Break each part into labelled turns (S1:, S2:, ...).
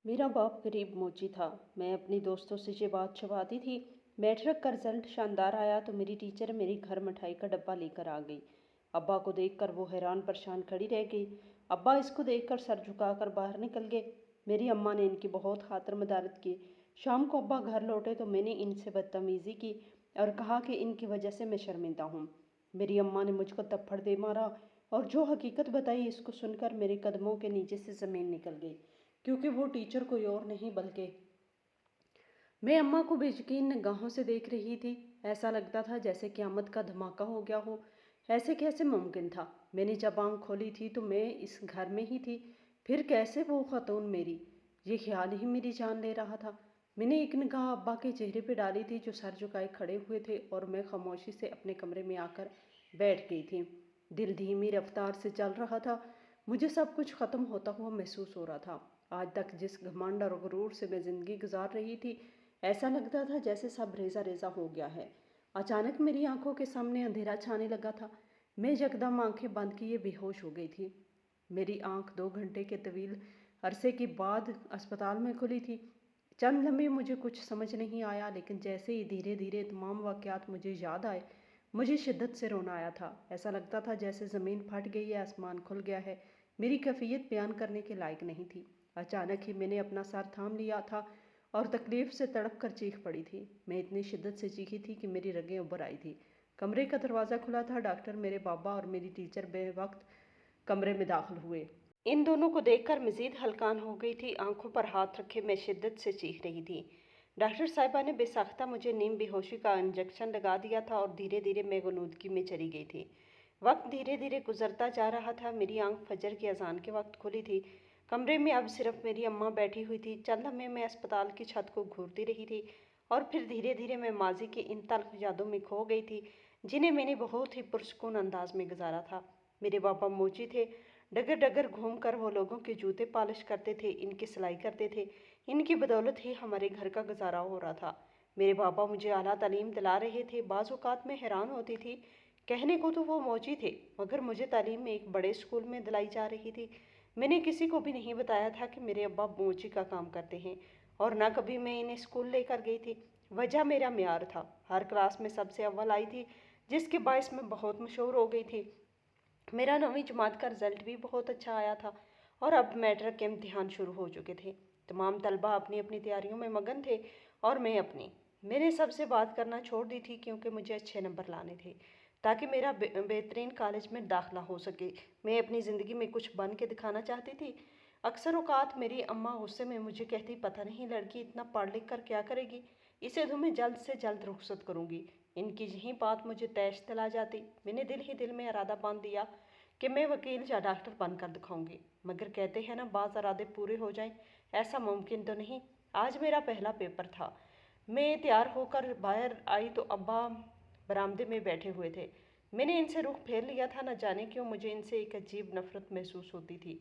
S1: मेरा बाप गरीब मोची था। मैं अपनी दोस्तों से ये बात छुपाती थी। मैट्रिक का रिजल्ट शानदार आया तो मेरी टीचर मेरे घर मिठाई का डब्बा लेकर आ गई। अब्बा को देखकर वो हैरान परेशान खड़ी रह गई। अब्बा इसको देखकर सर झुकाकर बाहर निकल गए। मेरी अम्मा ने इनकी बहुत खातिर मदारत की। शाम को अब्बा घर लौटे तो मैंने इनसे बदतमीज़ी की और कहा कि इनकी वजह से मैं शर्मिंदा हूँ। मेरी अम्मा ने मुझको थप्पड़ दे मारा और जो हकीकत बताई इसको सुनकर मेरे कदमों के नीचे से ज़मीन निकल गई, क्योंकि वो टीचर कोई और नहीं बल्कि मैं अम्मा को बेयकीन निगाहों से देख रही थी। ऐसा लगता था जैसे क़यामत का धमाका हो गया हो। ऐसे कैसे मुमकिन था? मैंने जब आँख खोली थी तो मैं इस घर में ही थी। फिर कैसे वो खातून मेरी? ये ख्याल ही मेरी जान ले रहा था। मैंने एक निगाह अब्बा के चेहरे पे डाली थी जो सर झुकाए खड़े हुए थे, और मैं खामोशी से अपने कमरे में आकर बैठ गई थी। दिल धीमी रफ्तार से चल रहा था। मुझे सब कुछ ख़त्म होता हुआ महसूस हो रहा था। आज तक जिस घमंड और गुरूर से मैं ज़िंदगी गुजार रही थी, ऐसा लगता था जैसे सब रेजा रेजा हो गया है। अचानक मेरी आंखों के सामने अंधेरा छाने लगा था। मैं यकदम आंखें बंद किए बेहोश हो गई थी। मेरी आंख 2 घंटे के तवील अरसे के बाद अस्पताल में खुली थी। चंद लम्हे मुझे कुछ समझ नहीं आया, लेकिन जैसे ही धीरे धीरे तमाम वाक़यात मुझे याद आए, मुझे शिद्दत से रोना आया था। ऐसा लगता था जैसे ज़मीन फट गई है, आसमान खुल गया है। मेरी कैफियत बयान करने के लायक नहीं थी। अचानक ही मैंने अपना सर थाम लिया था और तकलीफ से तड़प कर चीख पड़ी थी। मैं इतनी शिद्दत से चीखी थी कि मेरी रगें उभर आई थी। कमरे का दरवाज़ा खुला था। डॉक्टर, मेरे बाबा और मेरी टीचर बेवक्त कमरे में दाखिल हुए। इन दोनों को देखकर मज़ीद हलकान हो गई थी। आंखों पर हाथ रखे मैं शिद्दत से चीख रही थी। डॉक्टर साहिबा ने बेसाख्ता मुझे नीम बेहोशी का इंजेक्शन लगा दिया था और धीरे धीरे मैं गनूदगी में चली गई थी। वक्त धीरे धीरे गुजरता जा रहा था। मेरी आंख फजर की अजान के वक्त खुली थी। कमरे में अब सिर्फ मेरी अम्मा बैठी हुई थी। चंद लम्हे मैं अस्पताल की छत को घूरती रही थी और फिर धीरे धीरे मैं माजी की इन तल्ख यादों में खो गई थी जिन्हें मैंने बहुत ही पुरसकून अंदाज में गुजारा था। मेरे पापा मोची थे। डगर डगर घूम कर वो लोगों के जूते पॉलिश करते थे, इनकी सिलाई करते थे। इनकी बदौलत ही हमारे घर का गुजारा हो रहा था। मेरे पापा मुझे आला तालीम दिला रहे थे। बाज़ औक़ात मैं हैरान होती थी। कहने को तो वो मौजी थे, मगर मुझे तालीम में एक बड़े स्कूल में दिलाई जा रही थी। मैंने किसी को भी नहीं बताया था कि मेरे अब्बा मौजी का काम करते हैं, और न कभी मैं इन्हें स्कूल लेकर गई थी। वजह मेरा म्यार था। हर क्लास में सबसे अव्वल आई थी, जिसके बायस मैं बहुत मशहूर हो गई थी। मेरा 9वीं जमात का रिज़ल्ट भी बहुत अच्छा आया था और अब मैट्रिक के इम्तिहान शुरू हो चुके थे। तमाम तलबा अपनी अपनी तैयारियों में मगन थे और मैं अपनी। मैंने सबसे बात करना छोड़ दी थी, क्योंकि मुझे अच्छे नंबर लाने थे ताकि मेरा बेहतरीन कॉलेज में दाखिला हो सके। मैं अपनी ज़िंदगी में कुछ बन के दिखाना चाहती थी। अक्सर औक़ात मेरी अम्मा गुस्से में मुझे कहती, पता नहीं लड़की इतना पढ़ लिख कर क्या करेगी, इसे तुम्हें जल्द से जल्द रुखसत करूँगी। इनकी यही बात मुझे तैश दिला जाती। मैंने दिल ही दिल में इरादा बांध दिया कि मैं वकील या डॉक्टर बनकर दिखाऊंगी। मगर कहते हैं ना, बाज़ इरादे पूरे हो जाएं, ऐसा मुमकिन तो नहीं। आज मेरा पहला पेपर था। मैं तैयार होकर बाहर आई तो अब्बा बरामदे में बैठे हुए थे। मैंने इनसे रुख फेर लिया था। न जाने क्यों मुझे इनसे एक अजीब नफरत महसूस होती थी।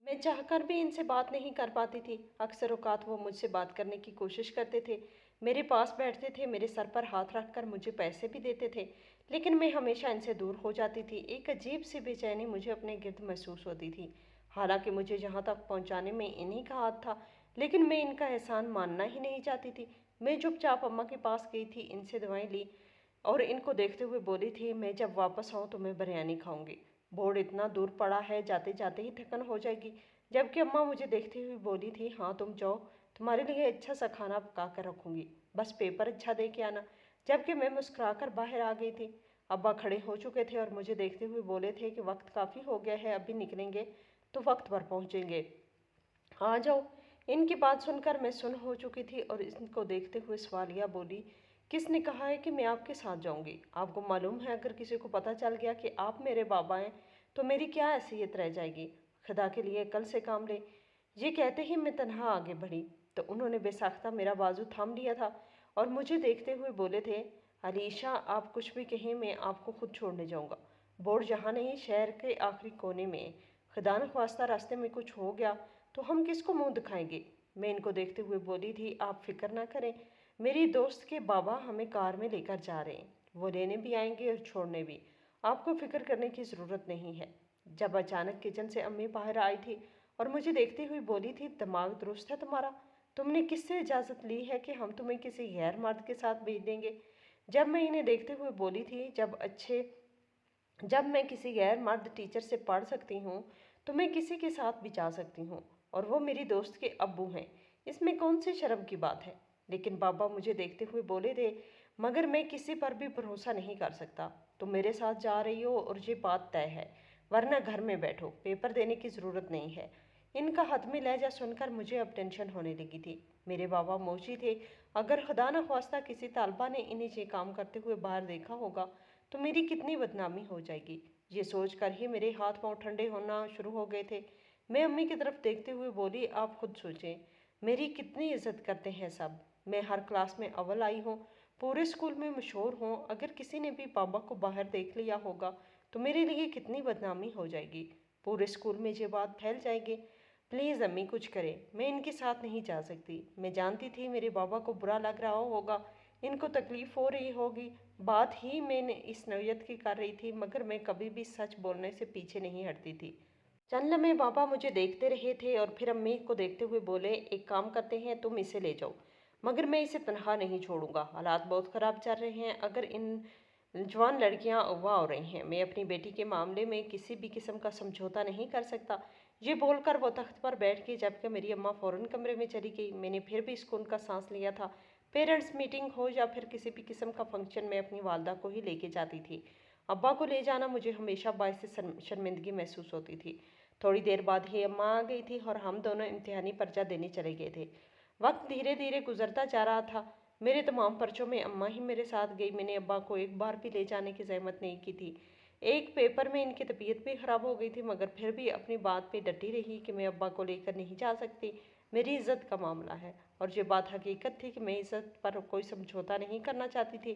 S1: मैं चाहकर भी इनसे बात नहीं कर पाती थी। अक्सर औक़ात वो मुझसे बात करने की कोशिश करते थे, मेरे पास बैठते थे, मेरे सर पर हाथ रखकर मुझे पैसे भी देते थे, लेकिन मैं हमेशा इनसे दूर हो जाती थी। एक अजीब सी बेचैनी मुझे अपने गिर्द महसूस होती थी। हालांकि मुझे यहाँ तक पहुँचाने में इन्हीं का हाथ था, लेकिन मैं इनका एहसान मानना ही नहीं चाहती थी। मैं चुपचाप अम्मा के पास गई थी, इनसे दवाएं ली और इनको देखते हुए बोली थी, मैं जब वापस आऊँ तो मैं बिरयानी खाऊंगी। बोर्ड इतना दूर पड़ा है, जाते जाते ही थकन हो जाएगी। जबकि अम्मा मुझे देखते हुए बोली थी, हाँ तुम जाओ, तुम्हारे लिए अच्छा सा खाना पका कर रखूँगी, बस पेपर अच्छा दे के आना। जबकि मैं मुस्कुराकर बाहर आ गई थी। अब्बा खड़े हो चुके थे और मुझे देखते हुए बोले थे कि वक्त काफ़ी हो गया है, अभी निकलेंगे तो वक्त पर पहुँचेंगे, आ जाओ। इनकी बात सुनकर मैं सुन हो चुकी थी और इनको देखते हुए सवालिया बोली, किसने कहा है कि मैं आपके साथ जाऊंगी? आपको मालूम है अगर किसी को पता चल गया कि आप मेरे बाबा हैं तो मेरी क्या हैसियत रह जाएगी? खुदा के लिए कल से काम ले। ये कहते ही मैं तन्हा आगे बढ़ी तो उन्होंने बेसाख्ता मेरा बाजू थाम लिया था और मुझे देखते हुए बोले थे, अलीशा आप कुछ भी कहें, मैं आपको खुद छोड़ने जाऊंगा। बोर्ड जहाँ नहीं, शहर के आखिरी कोने में। खुदा न ख्वास्ता रास्ते में कुछ हो गया तो हम किसको मुंह दिखाएंगे? मैं इनको देखते हुए बोली थी, आप फिक्र ना करें, मेरी दोस्त के बाबा हमें कार में लेकर जा रहे हैं, वो लेने भी आएंगे और छोड़ने भी, आपको फिक्र करने की ज़रूरत नहीं है। जब अचानक किचन से अम्मी बाहर आई थी
S2: और मुझे देखते हुए बोली थी, दिमाग दुरुस्त है तुम्हारा? तुमने किससे इजाज़त ली है कि हम तुम्हें किसी गैर मर्द के साथ भेज देंगे? जब मैं इन्हें देखते हुए बोली थी, जब मैं किसी गैर मर्द टीचर से पढ़ सकती हूँ तो मैं किसी के साथ भी जा सकती हूँ, और वो मेरी दोस्त के अब्बू हैं। इसमें कौन सी शर्म की बात है? लेकिन बाबा मुझे देखते हुए बोले थे, मगर मैं किसी पर भी भरोसा नहीं कर सकता। तुम मेरे साथ जा रही हो और ये बात तय है, वरना घर में बैठो, पेपर देने की ज़रूरत नहीं है। इनका हतमी लहजा सुनकर मुझे अब टेंशन होने लगी थी। मेरे बाबा मोची थे, अगर खुदा न ख्वास्ता किसी तालबा ने इन्हें ये काम करते हुए बाहर देखा होगा तो मेरी कितनी बदनामी हो जाएगी। ये सोच कर ही मेरे हाथ पांव ठंडे होना शुरू हो गए थे। मैं अम्मी की तरफ देखते हुए बोली, आप खुद सोचें, मेरी कितनी इज्जत करते हैं सब। मैं हर क्लास में अव्वल आई हूँ, पूरे स्कूल में मशहूर हूँ। अगर किसी ने भी बाबा को बाहर देख लिया होगा तो मेरे लिए कितनी बदनामी हो जाएगी, पूरे स्कूल में ये बात फैल जाएगी। प्लीज़ अम्मी कुछ करें, मैं इनके साथ नहीं जा सकती। मैं जानती थी मेरे बाबा को बुरा लग रहा होगा, इनको तकलीफ़ हो रही होगी। बात ही मैंने इस नौयत की कर रही थी, मगर मैं कभी भी सच बोलने से पीछे नहीं हटती थी। चंद लम्हे बाबा मुझे देखते रहे थे और फिर अम्मी को देखते हुए बोले, एक काम करते हैं, तुम इसे ले जाओ, मगर मैं इसे तनहा नहीं छोड़ूंगा। हालात बहुत ख़राब चल रहे हैं, अगर इन जवान लड़कियां अगवा हो रही हैं, मैं अपनी बेटी के मामले में किसी भी किस्म का समझौता नहीं कर सकता। ये बोलकर वो तख्त पर बैठ गई, जबकि मेरी अम्मा फ़ौरन कमरे में चली गई। मैंने फिर भी सुकून का सांस लिया था। पेरेंट्स मीटिंग हो या फिर किसी भी किस्म का फंक्शन, मैं अपनी वालदा को ही लेके जाती थी। अब्बा को ले जाना मुझे हमेशा बायस शर्मिंदगी महसूस होती थी। थोड़ी देर बाद ही अम्मा आ गई थी और हम दोनों इम्तिहानी पर्चा देने चले गए थे। वक्त धीरे धीरे गुजरता जा रहा था। मेरे तमाम पर्चों में अम्मा ही मेरे साथ गई। मैंने अब्बा को एक बार भी ले जाने की जहमत नहीं की थी। एक पेपर में इनकी तबीयत भी ख़राब हो गई थी, मगर फिर भी अपनी बात पे डटी रही कि मैं अब्बा को लेकर नहीं जा सकती, मेरी इज़्ज़त का मामला है। और ये बात हकीकत थी कि मैं इज़्ज़त पर कोई समझौता नहीं करना चाहती थी।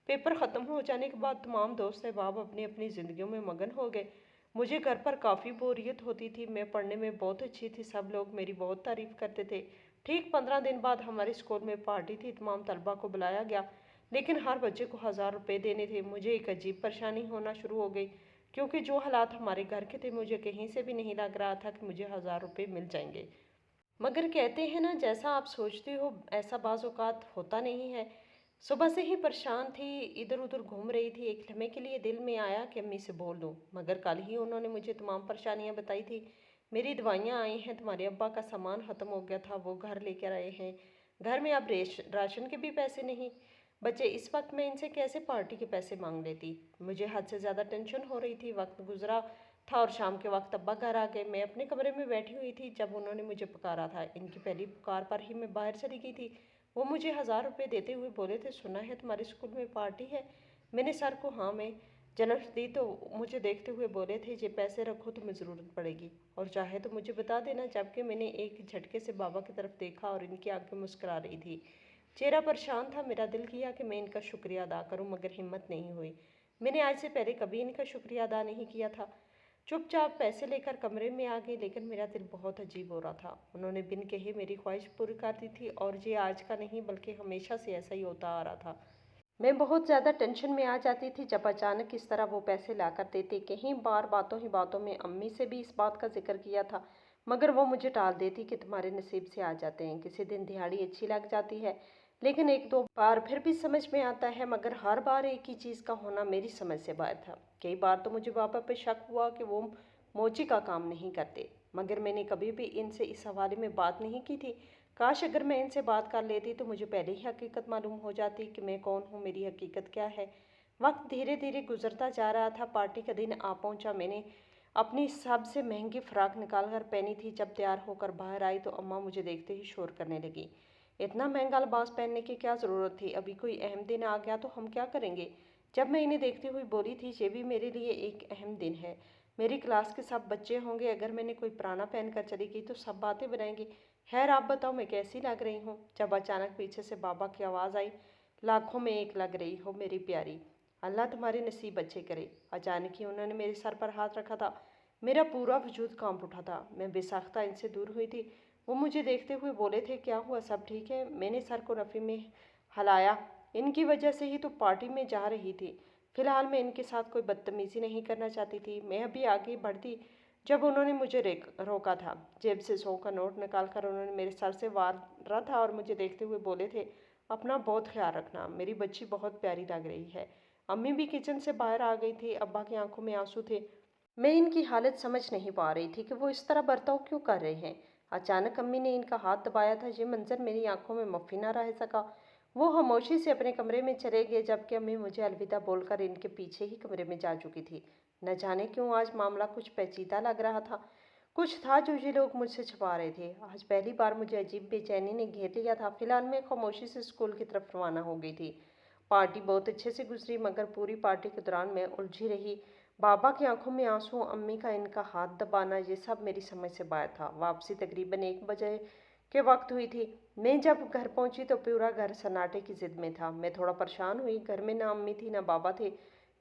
S2: पेपर ख़त्म हो जाने के बाद तमाम दोस्त अहबाब अपनी अपनी ज़िंदगियों में मगन हो गए। मुझे घर पर काफ़ी बोरियत होती थी। मैं पढ़ने में बहुत अच्छी थी, सब लोग मेरी बहुत तारीफ़ करते थे। ठीक 15 दिन बाद हमारे स्कूल में पार्टी थी, तमाम तलबा को बुलाया गया, लेकिन हर बच्चे को 1000 रुपये देने थे। मुझे एक अजीब परेशानी होना शुरू हो गई, क्योंकि जो हालात हमारे घर के थे, मुझे कहीं से भी नहीं लग रहा था कि मुझे 1000 रुपये मिल जाएंगे। मगर कहते हैं ना, जैसा आप सोचते हो ऐसा बाज़ औक़ात होता नहीं है। सुबह से ही परेशान थी, इधर उधर घूम रही थी। एक लम्हे के लिए दिल में आया कि अम्मी से बोल दूँ, मगर कल ही उन्होंने मुझे तमाम परेशानियाँ बताई थी। मेरी दवाइयाँ आई हैं, तुम्हारे अब्बा का सामान ख़त्म हो गया था, वो घर लेकर आए हैं। घर में अब राशन के भी पैसे नहीं बचे। इस वक्त मैं इनसे कैसे पार्टी के पैसे मांग लेती? मुझे हद से ज़्यादा टेंशन हो रही थी। वक्त गुजरा था और शाम के वक्त अब्बा घर आ गए। मैं अपने कमरे में बैठी हुई थी जब उन्होंने मुझे पुकारा था। इनकी पहली पुकार पर ही मैं बाहर चली गई थी। वो मुझे 1000 रुपये देते हुए बोले थे, सुना है तुम्हारे स्कूल में पार्टी है? मैंने सर को हाँ में जनफ दी तो मुझे देखते हुए बोले थे, ये पैसे रखो, तुम्हें ज़रूरत पड़ेगी और चाहे तो मुझे बता देना। जबकि मैंने एक झटके से बाबा की तरफ देखा और इनकी आंखें मुस्कुरा रही थी, चेहरा परेशान था। मेरा दिल किया कि मैं इनका शुक्रिया अदा करूं, मगर हिम्मत नहीं हुई। मैंने आज से पहले कभी इनका शुक्रिया अदा नहीं किया था। चुपचाप पैसे लेकर कमरे में आ गई, लेकिन मेरा दिल बहुत अजीब हो रहा था। उन्होंने बिन कहे मेरी ख्वाहिश पूरी कर दी थी, और ये आज का नहीं बल्कि हमेशा से ऐसा ही होता आ रहा था। मैं बहुत ज़्यादा टेंशन में आ जाती थी जब अचानक इस तरह वो पैसे लाकर देते। कहीं बार बातों ही बातों में अम्मी से भी इस बात का जिक्र किया था, मगर वो मुझे टाल देती कि तुम्हारे नसीब से आ जाते हैं, किसी दिन दिहाड़ी अच्छी लग जाती है। लेकिन एक दो बार फिर भी समझ में आता है, मगर हर बार एक ही चीज़ का होना मेरी समझ से बाहर था। कई बार तो मुझे पापा पे शक हुआ कि वो मोची का काम नहीं करते, मगर मैंने कभी भी इनसे इस हवाले में बात नहीं की थी। काश अगर मैं इनसे बात कर लेती तो मुझे पहले ही हकीकत मालूम हो जाती कि मैं कौन हूँ, मेरी हकीकत क्या है। वक्त धीरे धीरे गुजरता जा रहा था। पार्टी का दिन आ पहुँचा। मैंने अपनी सबसे महंगी फ़्राक निकाल कर पहनी थी। जब तैयार होकर बाहर आई तो अम्मा मुझे देखते ही शोर करने लगी, इतना महंगा लिबास पहनने की क्या ज़रूरत थी? अभी कोई अहम दिन आ गया तो हम क्या करेंगे? जब मैं इन्हें देखती हुई बोली थी, ये भी मेरे लिए एक अहम दिन है, मेरी क्लास के सब बच्चे होंगे, अगर मैंने कोई पुराना पहन कर चली गई तो सब बातें बनाएंगे। खैर आप बताओ मैं कैसी लग रही हूँ? जब अचानक पीछे से बाबा की आवाज़ आई, लाखों में एक लग रही हो मेरी प्यारी, अल्लाह तुम्हारे नसीब अच्छे करे। अचानक ही उन्होंने मेरे सर पर हाथ रखा था। मेरा पूरा वजूद कांप उठा था। मैं बेसाख्ता इनसे दूर हुई थी। वो मुझे देखते हुए बोले थे, क्या हुआ, सब ठीक है? मैंने सर को नफ़ी में हिलाया। इनकी वजह से ही तो पार्टी में जा रही थी। फिलहाल मैं इनके साथ कोई बदतमीज़ी नहीं करना चाहती थी। मैं अभी आगे बढ़ती जब उन्होंने मुझे रोका था। जेब से 100 का नोट निकालकर उन्होंने मेरे सर से वारा था और मुझे देखते हुए बोले थे, अपना बहुत ख्याल रखना, मेरी बच्ची बहुत प्यारी लग रही है। अम्मी भी किचन से बाहर आ गई थी। अब्बा की आंखों में आंसू थे। मैं इनकी हालत समझ नहीं पा रही थी कि वो इस तरह बर्ताव क्यों कर रहे हैं। अचानक अम्मी ने इनका हाथ दबाया था। ये मंजर मेरी आंखों में मफ़ी ना रह सका। वो खामोशी से अपने कमरे में चले गए, जबकि अम्मी मुझे अलविदा बोलकर इनके पीछे ही कमरे में जा चुकी थी। न जाने क्यों आज मामला कुछ पेचीदा लग रहा था। कुछ था जो ये लोग मुझसे छुपा रहे थे। आज पहली बार मुझे अजीब बेचैनी ने घेर लिया था। फिलहाल मैं खामोशी से स्कूल की तरफ रवाना हो गई थी। पार्टी बहुत अच्छे से गुजरी, मगर पूरी पार्टी के दौरान मैं उलझी रही। बाबा की आंखों में आंसू, अम्मी का इनका हाथ दबाना, ये सब मेरी समझ से बाहर था। वापसी तकरीबन 1 बजे के वक्त हुई थी। मैं जब घर पहुंची तो पूरा घर सन्नाटे की जिद में था। मैं थोड़ा परेशान हुई। घर में ना अम्मी थी ना बाबा थे।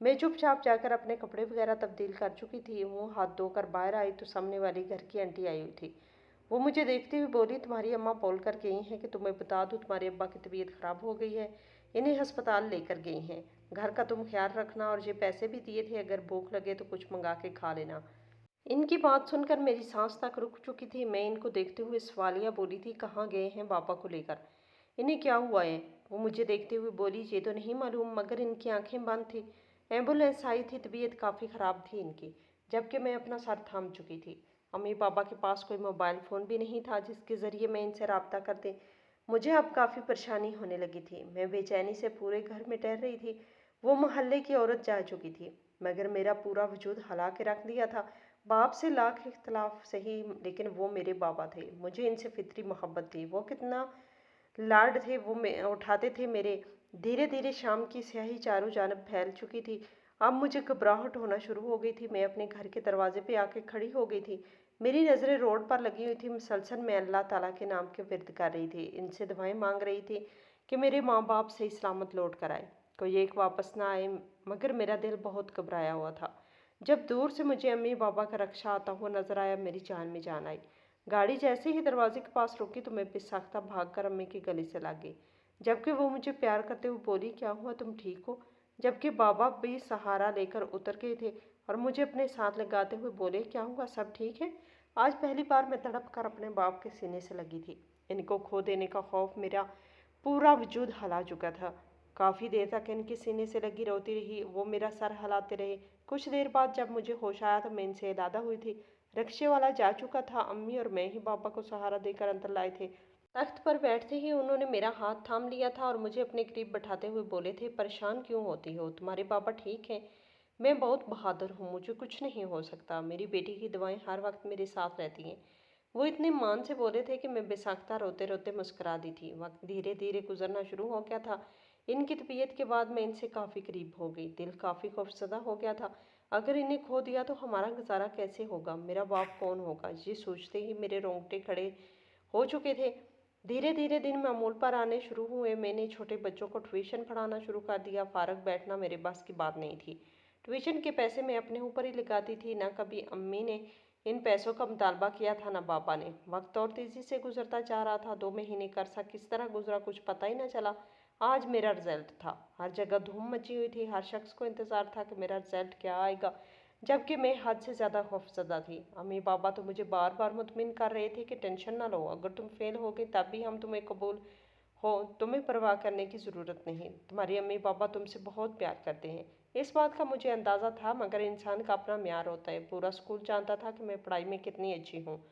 S2: मैं चुपचाप जाकर अपने कपड़े वगैरह तब्दील कर चुकी थी। मुंह हाथ धोकर बाहर आई तो सामने वाली घर की आंटी आई हुई थी। वो मुझे देखते हुए बोली, तुम्हारी अम्मा बोल कर गई हैं कि तुम्हें बता दूं, तुम्हारे अब्बा की तबीयत खराब हो गई है, इन्हें अस्पताल लेकर गई हैं। घर का तुम ख्याल रखना, और ये पैसे भी दिए थे, अगर भूख लगे तो कुछ मंगा के खा लेना। इनकी बात सुनकर मेरी सांस तक रुक चुकी थी। मैं इनको देखते हुए सवालिया बोली थी, कहाँ गए हैं बाबा को लेकर? इन्हें क्या हुआ है? वो मुझे देखते हुए बोली, ये तो नहीं मालूम, मगर इनकी आंखें बंद थी। एम्बुलेंस आई थी, तबीयत काफ़ी ख़राब थी इनकी। जबकि मैं अपना सर थाम चुकी थी। अम्मी पापा के पास कोई मोबाइल फ़ोन भी नहीं था जिसके ज़रिए मैं इनसे रब्ता करते। मुझे अब काफ़ी परेशानी होने लगी थी। मैं बेचैनी से पूरे घर में टहल रही थी। वो मोहल्ले की औरत जा चुकी थी, मगर मेरा पूरा वजूद हला के रख दिया था। बाप से लाख इख्तलाफ सही, लेकिन वो मेरे बाबा थे। मुझे इनसे फितरी मोहब्बत थी। वो कितना लाड थे वो उठाते थे मेरे। धीरे धीरे शाम की स्याही चारों जानब फैल चुकी थी। अब मुझे घबराहट होना शुरू हो गई थी। मैं अपने घर के दरवाजे पे आके खड़ी हो गई थी। मेरी नज़रें रोड पर लगी हुई थी। मुसलसल मैं अल्लाह ताला के नाम के विर्द कर रही थी। इनसे दुआएं मांग रही थी कि मेरे माँ बाप सही सलामत लौट कर आए, कोई एक वापस ना आए। मगर मेरा दिल बहुत घबराया हुआ था। जब दूर से मुझे अम्मी बाबा का रक्षा आता हुआ नजर आया, मेरी जान में जान आई। गाड़ी जैसे ही दरवाजे के पास रुकी तो मैं बेसाख्ता भागकर अम्मी के गले से लग गई, जबकि वो मुझे प्यार करते हुए बोली, क्या हुआ, तुम ठीक हो? जबकि बाबा भी सहारा लेकर उतर गए थे और मुझे अपने साथ लगाते हुए बोले, क्या हुआ, सब ठीक है? आज पहली बार मैं तड़प कर अपने बाप के सीने से लगी थी। इनको खो देने का खौफ मेरा पूरा वजूद हिला चुका था। काफ़ी देर तक इनके सीने से लगी रोती रही। वो मेरा सर हिलाते रहे। कुछ देर बाद जब मुझे होश आया तो मैं इनसे अलहदा हुई थी। रिक्शे वाला जा चुका था। अम्मी और मैं ही बाबा को सहारा देकर अंदर लाए थे। तख्त पर बैठते ही उन्होंने मेरा हाथ थाम लिया था और मुझे अपने करीब बैठाते हुए बोले थे, परेशान क्यों होती हो, तुम्हारे बाबा ठीक हैं। मैं बहुत बहादुर हूँ, मुझे कुछ नहीं हो सकता। मेरी बेटी की दुआएं हर वक्त मेरे साथ रहती हैं। वो इतने मान से बोले थे कि मैं बेसाख्ता रोते रोते मुस्कुरा दी थी। वक्त धीरे धीरे गुजरना शुरू हो गया था। इनकी तबीयत के बाद मैं इनसे काफ़ी करीब हो गई। दिल काफ़ी खौफजदा हो गया था। अगर इन्हें खो दिया तो हमारा गुजारा कैसे होगा? मेरा बाप कौन होगा? ये सोचते ही मेरे रोंगटे खड़े हो चुके थे। धीरे धीरे दिन मामूल पर आने शुरू हुए। मैंने छोटे बच्चों को ट्यूशन पढ़ाना शुरू कर दिया। फारग बैठना मेरे बस की बात नहीं थी। ट्यूशन के पैसे मैं अपने ऊपर ही लगाती थी। ना कभी अम्मी ने इन पैसों का मुतालबा किया था, ना बाबा ने। वक्त और तेज़ी से गुजरता जा रहा था। 2 महीने कर्सा किस तरह गुजरा कुछ पता ही ना चला। आज मेरा रिजल्ट था। हर जगह धूम मची हुई थी। हर शख्स को इंतज़ार था कि मेरा रिजल्ट क्या आएगा, जबकि मैं हद से ज़्यादा खौफजदा थी। अम्मी बाबा तो मुझे बार बार मुतमिन कर रहे थे कि टेंशन ना लो, अगर तुम फेल हो गई तब भी हम तुम्हें कबूल हो, तुम्हें परवाह करने की ज़रूरत नहीं, तुम्हारी अम्मी पापा तुमसे बहुत प्यार करते हैं। इस बात का मुझे अंदाज़ा था, मगर इंसान का अपना म्यार होता है। पूरा स्कूल जानता था कि मैं पढ़ाई में कितनी अच्छी हूँ।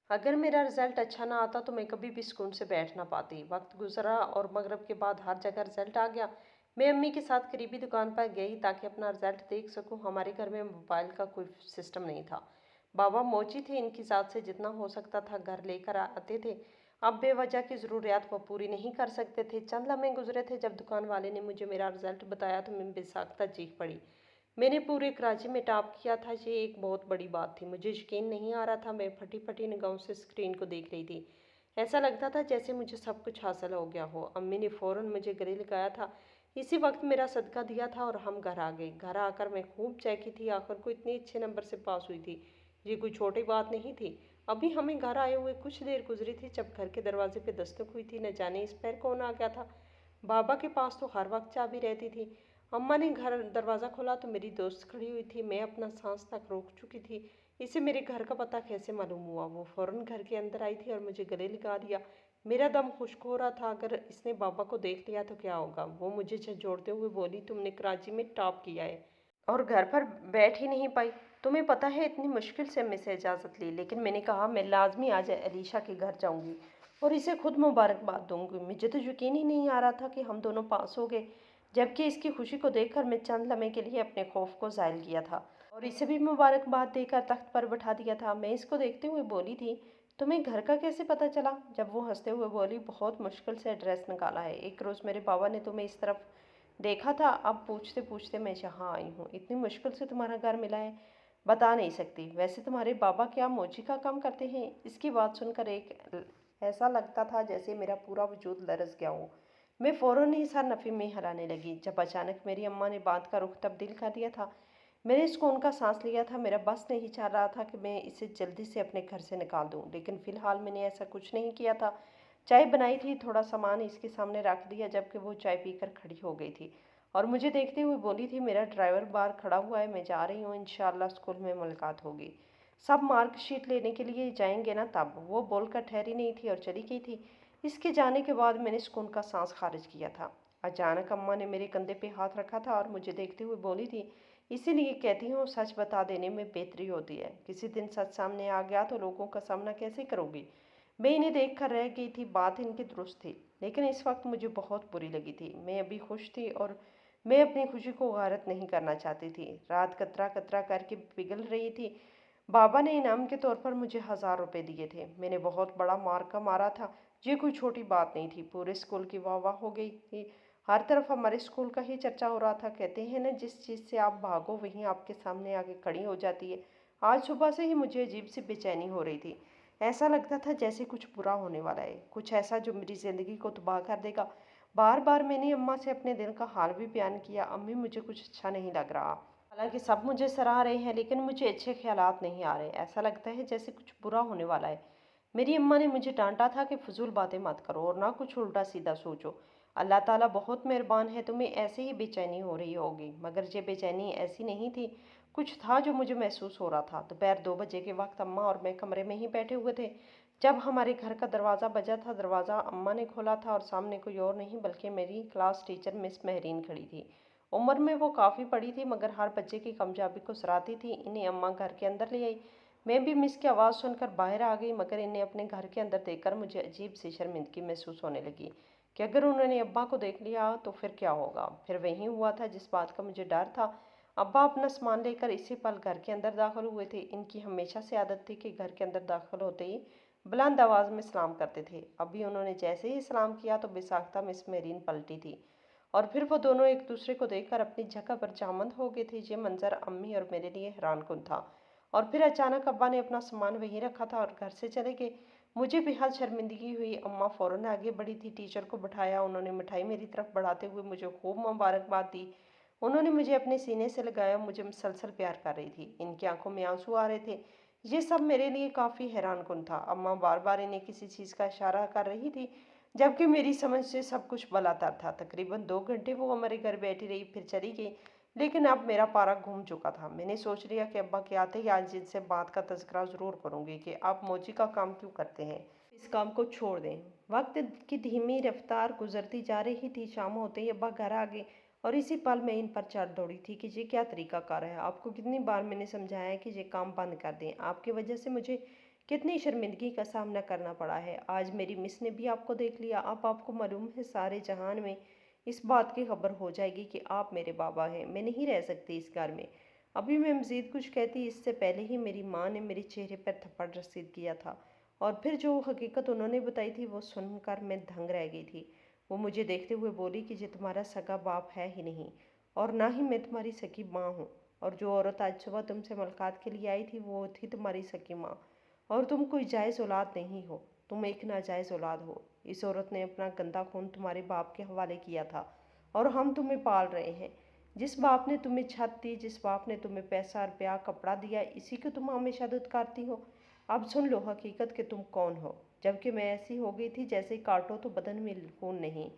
S2: अगर मेरा रिजल्ट अच्छा ना आता तो मैं कभी भी सुकून से बैठ ना पाती। वक्त गुजरा और मगरब के बाद हर जगह रिजल्ट आ गया। मैं अम्मी के साथ करीबी दुकान पर गई ताकि अपना रिजल्ट देख सकूं। हमारे घर में मोबाइल का कोई सिस्टम नहीं था। बाबा मोची थे, इनकी ज़ात से जितना हो सकता था घर लेकर आते थे। अब बेवजह की ज़रूरियात वो पूरी नहीं कर सकते थे। चंद लम्हे गुजरे थे जब दुकान वाले ने मुझे मेरा रिजल्ट बताया तो मैं बेसाख्ता चीख पड़ी। मैंने पूरे कराची में टॉप किया था, ये एक बहुत बड़ी बात थी। मुझे यकीन नहीं आ रहा था। मैं फटी फटी निगाहों से स्क्रीन को देख रही थी। ऐसा लगता था जैसे मुझे सब कुछ हासिल हो गया हो। अम्मी ने फ़ौरन मुझे गले लगाया था। इसी वक्त मेरा सदका दिया था और हम घर आ गए। घर आकर मैं खूब चौंकी थी। आखिर को इतने अच्छे नंबर से पास हुई थी, ये कोई छोटी बात नहीं थी। अभी हमें घर आए हुए कुछ देर गुजरी थी जब घर के दरवाजे पे दस्तक हुई थी। न जाने इस पैर कौन आ गया था। बाबा के पास तो हर वक्त चाबी रहती थी। अम्मा ने घर दरवाज़ा खोला तो मेरी दोस्त खड़ी हुई थी। मैं अपना सांस तक रोक चुकी थी। इसे मेरे घर का पता कैसे मालूम हुआ? वो फौरन घर के अंदर आई थी और मुझे गले लगा लिया। मेरा दम खुश्क हो रहा था, अगर इसने बाबा को देख लिया तो क्या होगा? वो मुझे झंझोड़ते हुए बोली, तुमने कराची में टॉप किया है और घर पर बैठ ही नहीं पाई। तुम्हें पता है इतनी मुश्किल से हमसे इजाज़त ली, लेकिन मैंने कहा मैं लाजमी आज अलीशा के घर जाऊंगी और इसे खुद मुबारकबाद दूंगी। मुझे तो यकीन ही नहीं आ रहा था कि हम दोनों पास हो गए, जबकि इसकी खुशी को देखकर मैं चंद लम्हे के लिए अपने खौफ को ज़ायल किया था और इसे भी मुबारकबाद देकर तख्त पर बैठा दिया था। मैं इसको देखते हुए बोली थी, तुम्हें घर का कैसे पता चला? जब वो हंसते हुए बोली, बहुत मुश्किल से एड्रेस निकाला है। एक रोज़ मेरे बाबा ने तुम्हें इस तरफ देखा था, अब पूछते पूछते मैं यहाँ आई हूँ। इतनी मुश्किल से तुम्हारा घर मिला है, बता नहीं सकती। वैसे तुम्हारे बाबा क्या मौजी का काम करते हैं? इसकी बात सुनकर एक ऐसा लगता था जैसे मेरा पूरा वजूद लरज़ गया हो। मैं फ़ौरन ही सर नफ़ी में हिलाने लगी। जब अचानक मेरी अम्मा ने बात का रुख तब्दील कर दिया था, मैंने सुकून का सांस लिया था। मेरा बस नहीं चाह रहा था कि मैं इसे जल्दी से अपने घर से निकाल दूं, लेकिन फ़िलहाल मैंने ऐसा कुछ नहीं किया था। चाय बनाई थी, थोड़ा सामान इसके सामने रख दिया, जबकि वो चाय पीकर खड़ी हो गई थी और मुझे देखते हुए बोली थी, मेरा ड्राइवर बाहर खड़ा हुआ है, मैं जा रही हूँ, इंशाअल्लाह स्कूल में मुलाकात होगी। सब मार्कशीट लेने के लिए जाएंगे ना तब। वो बोलकर ठहरी नहीं थी और चली गई थी। इसके जाने के बाद मैंने सुकून का सांस खारिज किया था। अचानक अम्मा ने मेरे कंधे पे हाथ रखा था और मुझे देखते हुए बोली थी, इसीलिए कहती हूँ सच बता देने में बेहतरी होती है। किसी दिन सच सामने आ गया तो लोगों का सामना कैसे करोगी? मैं इन्हें देख कर रह गई थी। बात इनकी दुरुस्त थी, लेकिन इस वक्त मुझे बहुत बुरी लगी थी। मैं अभी खुश थी और मैं अपनी खुशी को गारत नहीं करना चाहती थी। रात कतरा कतरा करके पिघल रही थी। बाबा ने इनाम के तौर पर मुझे 1000 रुपये दिए थे। मैंने बहुत बड़ा मार्का मारा था। ये कोई छोटी बात नहीं थी। पूरे स्कूल की वाह वाह हो गई थी। हर तरफ हमारे स्कूल का ही चर्चा हो रहा था। कहते हैं ना, जिस चीज़ से आप भागो वहीं आपके सामने आके खड़ी हो जाती है। आज सुबह से ही मुझे अजीब सी बेचैनी हो रही थी। ऐसा लगता था जैसे कुछ बुरा होने वाला है, कुछ ऐसा जो मेरी ज़िंदगी को तबाह कर देगा। बार बार मैंने अम्मा से अपने दिल का हाल भी बयान किया, अम्मी मुझे कुछ अच्छा नहीं लग रहा। हालांकि सब मुझे सराह रहे हैं, लेकिन मुझे अच्छे ख्यालात नहीं आ रहे। ऐसा लगता है जैसे कुछ बुरा होने वाला है। मेरी अम्मा ने मुझे डांटा था कि फजूल बातें मत करो और ना कुछ उल्टा सीधा सोचो। अल्लाह ताला बहुत मेहरबान है, तुम्हें ऐसे ही बेचैनी हो रही होगी। मगर ये बेचैनी ऐसी नहीं थी, कुछ था जो मुझे महसूस हो रहा था। दोपहर 2 बजे के वक्त अम्मा और मैं कमरे में ही बैठे हुए थे जब हमारे घर का दरवाज़ा बजा था। दरवाज़ा अम्मा ने खोला था और सामने कोई और नहीं बल्कि मेरी क्लास टीचर मिस महरीन खड़ी थी। उम्र में वो काफ़ी बड़ी थी, मगर हर बच्चे की कामयाबी को सराहती थी। इन्हें अम्मा घर के अंदर ले आई। मैं भी मिस की आवाज़ सुनकर बाहर आ गई, मगर इन्हें अपने घर के अंदर देखकर मुझे अजीब सी शर्मिंदगी महसूस होने लगी कि अगर उन्होंने अब्बा को देख लिया तो फिर क्या होगा। फिर वही हुआ था जिस बात का मुझे डर था। अब्बा अपना सामान लेकर इसी पल घर के अंदर दाखिल हुए थे। इनकी हमेशा से आदत थी कि घर के अंदर दाखिल होते ही बुलंद आवाज़ में सलाम करते थे। अभी उन्होंने जैसे ही सलाम किया तो बेसाख्ता मिस मेरीन पलटी थी और फिर वो दोनों एक दूसरे को देखकर अपनी जगह पर जामंद हो गए थे। ये मंजर अम्मी और मेरे लिए हैरानकुन था। और फिर अचानक अब्बा ने अपना सामान वहीं रखा था और घर से चले गए। मुझे बेहद शर्मिंदगी हुई। अम्मा फ़ौरन आगे बढ़ी थी, टीचर को बिठाया। उन्होंने मिठाई मेरी तरफ बढ़ाते हुए मुझे खूब मुबारकबाद दी। उन्होंने मुझे अपने सीने से लगाया, मुझे मुसलसल प्यार कर रही थी। इनकी आंखों में आंसू आ रहे थे। ये सब मेरे लिए काफ़ी हैरानकुन था। अम्मा बार बार इन्हें किसी चीज़ का इशारा कर रही थी, जबकि मेरी समझ से सब कुछ बलातर था। तकरीबन 2 घंटे वो हमारे घर बैठी रही, फिर चली गई। लेकिन अब मेरा पारा घूम चुका था। मैंने सोच लिया कि अब्बा के आते ही आज जिनसे बात का तज़किरा ज़रूर करूँगी कि आप मौजी का काम क्यों करते हैं, इस काम को छोड़ दें। वक्त की धीमी रफ्तार गुजरती जा रही थी। शाम होते ही अब्बा घर आ गए और इसी पल मैं इन पर चढ़ दौड़ी थी कि ये क्या तरीकाकार है। आपको कितनी बार मैंने समझाया है कि ये काम बंद कर दें। आपकी वजह से मुझे कितनी शर्मिंदगी का सामना करना पड़ा है। आज मेरी मिस ने भी आपको देख लिया। अब आपको मालूम है सारे जहान में इस बात की खबर हो जाएगी कि आप मेरे बाबा हैं। मैं नहीं रह सकती इस घर में। अभी मैं मज़ीद कुछ कहती इससे पहले ही मेरी माँ ने मेरे चेहरे पर थप्पड़ रसीद किया था और फिर जो हकीकत उन्होंने बताई थी वो सुनकर मैं दंग रह गई थी। वो मुझे देखते हुए बोली कि ये तुम्हारा सगा बाप है ही नहीं और ना ही मैं तुम्हारी सगी माँ हूँ। और जो औरत आज सुबह तुमसे मुलाकात के लिए आई थी वो थी तुम्हारी सगी माँ। और तुम कोई जायज़ औलाद नहीं हो, तुम एक नाजायज़ औलाद हो। इस औरत ने अपना गंदा खून तुम्हारे बाप के हवाले किया था और हम तुम्हें पाल रहे हैं। जिस बाप ने तुम्हें छत दी, जिस बाप ने तुम्हें पैसा रुपया कपड़ा दिया, इसी को तुम हमेशा दुत्कारती हो। अब सुन लो हकीकत कि तुम कौन हो। जबकि मैं ऐसी हो गई थी जैसे काटो तो बदन में खून नहीं।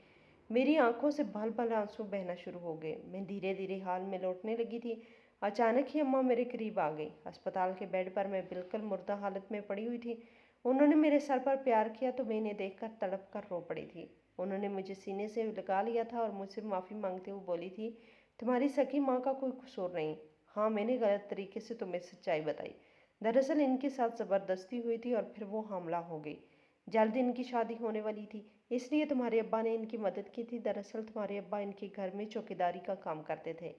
S2: मेरी आंखों से भल भल आंसू बहना शुरू हो गए। मैं धीरे धीरे हाल में लौटने लगी थी। अचानक ही अम्मा मेरे करीब आ गई। अस्पताल के बेड पर मैं बिल्कुल मुर्दा हालत में पड़ी हुई थी। उन्होंने मेरे सर पर प्यार किया तो मैं इन्हें देखकर तड़प कर रो पड़ी थी। उन्होंने मुझे सीने से लगा लिया था और मुझसे माफ़ी मांगते हुए बोली थी, तुम्हारी सगी माँ का कोई कसूर नहीं। हाँ, मैंने गलत तरीके से तुम्हें सच्चाई बताई। दरअसल इनके साथ ज़बरदस्ती हुई थी और फिर वो हमला हो गई। जल्द इनकी शादी होने वाली थी, इसलिए तुम्हारे अब्बा ने इनकी मदद की थी। दरअसल तुम्हारे अब्बा इनके घर में चौकीदारी का काम करते थे।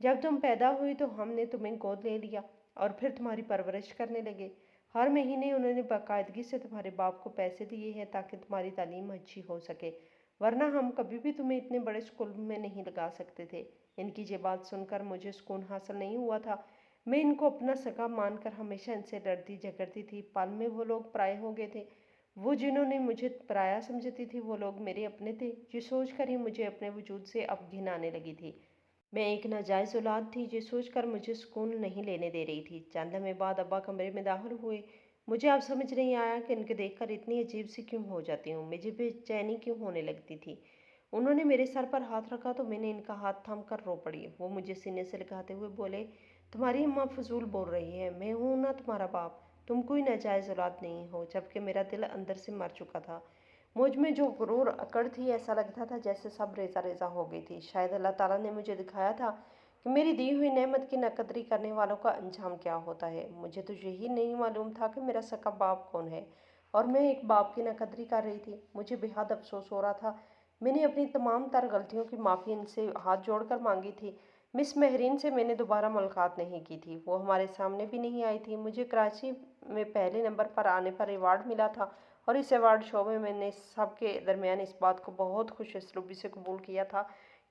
S2: जब तुम पैदा हुई तो हमने तुम्हें गोद ले लिया और फिर तुम्हारी परवरिश करने लगे। हर महीने उन्होंने बाकायदगी से तुम्हारे बाप को पैसे दिए हैं ताकि तुम्हारी तालीम अच्छी हो सके, वरना हम कभी भी तुम्हें इतने बड़े स्कूल में नहीं लगा सकते थे। इनकी ये बात सुनकर मुझे सुकून हासिल नहीं हुआ था। मैं इनको अपना सगा मानकर हमेशा इनसे लड़ती झगड़ती थी। पल में वो लोग पराए हो गए थे। वो जिन्होंने मुझे पराया समझती थी वो लोग मेरे अपने थे। ये सोच कर ही मुझे अपने वजूद से अब घिन आने लगी थी। मैं एक नाजायज़ औलाद थी, ये सोचकर मुझे सुकून नहीं लेने दे रही थी। चंद लम्हे बाद अब्बा कमरे में दाखिल हुए। मुझे अब समझ नहीं आया कि इनके देखकर इतनी अजीब सी क्यों हो जाती हूँ, मुझे बेचैनी क्यों होने लगती थी। उन्होंने मेरे सर पर हाथ रखा तो मैंने इनका हाथ थाम कर रो पड़ी। वो मुझे सीने से लगाते हुए बोले, तुम्हारी अम्मा फजूल बोल रही है, मैं हूँ ना तुम्हारा बाप, तुम कोई नाजायज़ औलाद नहीं हो। जबकि मेरा दिल अंदर से मर चुका था। मुझ में जो गुरूर अकड़ थी, ऐसा लगता था जैसे सब रेजा रेजा हो गई थी। शायद अल्लाह ताला ने मुझे दिखाया था कि मेरी दी हुई नेमत की नाकदरी करने वालों का अंजाम क्या होता है। मुझे तो यही नहीं मालूम था कि मेरा सका बाप कौन है और मैं एक बाप की नाकदरी कर रही थी। मुझे बेहद अफसोस हो रहा था। मैंने अपनी तमाम तर गलतियों की माफ़ी इनसे हाथ जोड़कर मांगी थी। मिस मेहरीन से मैंने दोबारा मुलाकात नहीं की थी, वो हमारे सामने भी नहीं आई थी। मुझे कराची में पहले नंबर पर आने पर अवार्ड मिला था और इस अवार्ड शो में मैंने सबके दरमियान इस बात को बहुत खुश असलूबी से कबूल किया था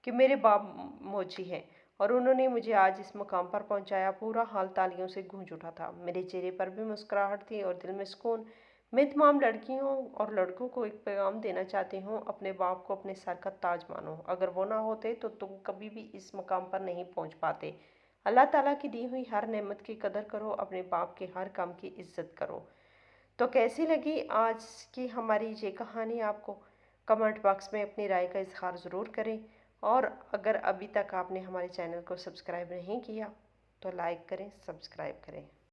S2: कि मेरे बाप मौजी हैं और उन्होंने मुझे आज इस मुकाम पर पहुंचाया। पूरा हाल तालियों से गूंज उठा था। मेरे चेहरे पर भी मुस्कुराहट थी और दिल में सुकून। मैं तमाम लड़कियों और लड़कों को एक पैगाम देना चाहती हूँ, अपने बाप को अपने सर का ताज मानो। अगर वो ना होते तो तुम कभी भी इस मुकाम पर नहीं पहुँच पाते। अल्लाह ताला की दी हुई हर नेमत की कदर करो, अपने बाप के हर काम की इज्जत करो। तो कैसी लगी आज की हमारी ये कहानी आपको? कमेंट बॉक्स में अपनी राय का इजहार ज़रूर करें और अगर अभी तक आपने हमारे चैनल को सब्सक्राइब नहीं किया तो लाइक करें, सब्सक्राइब करें।